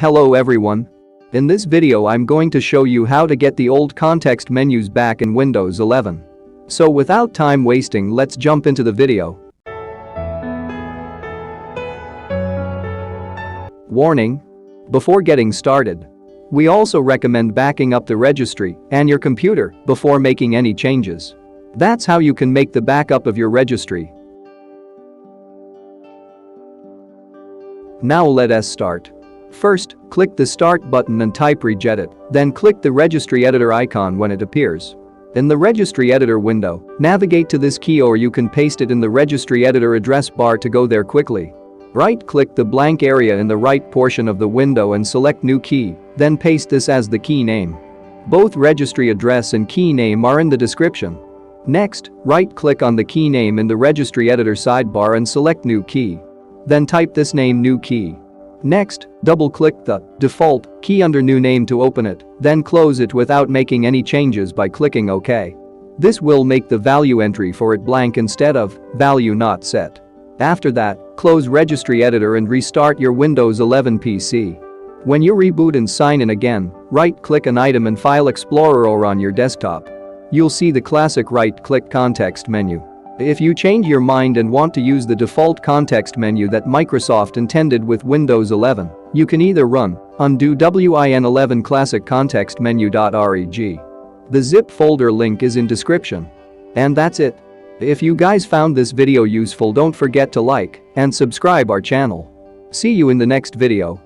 Hello everyone. In this video I'm going to show you how to get the old context menus back in Windows 11. So without time wasting, let's jump into the video. Warning: before getting started, we also recommend backing up the registry and your computer before making any changes. That's how you can make the backup of your registry. Now let us start. First, click the Start button and type regedit, then click the Registry Editor icon when it appears. In the Registry Editor window, navigate to this key or you can paste it in the Registry Editor address bar to go there quickly. Right-click the blank area in the right portion of the window and select New Key, then paste this as the key name. Both registry address and key name are in the description. Next, right-click on the key name in the Registry Editor sidebar and select New Key. Then type this name New Key. Next, double-click the default key under New Name to open it, then close it without making any changes by clicking OK. This will make the value entry for it blank instead of value not set. After that, close Registry Editor and restart your Windows 11 PC. When you reboot and sign in again, right-click an item in File Explorer or on your desktop. You'll see the classic right-click context menu. If you change your mind and want to use the default context menu that Microsoft intended with Windows 11, you can either run undo win11 classic context menu.reg. The zip folder link is in description. And that's it. If you guys found this video useful, don't forget to like and subscribe our channel. See you in the next video.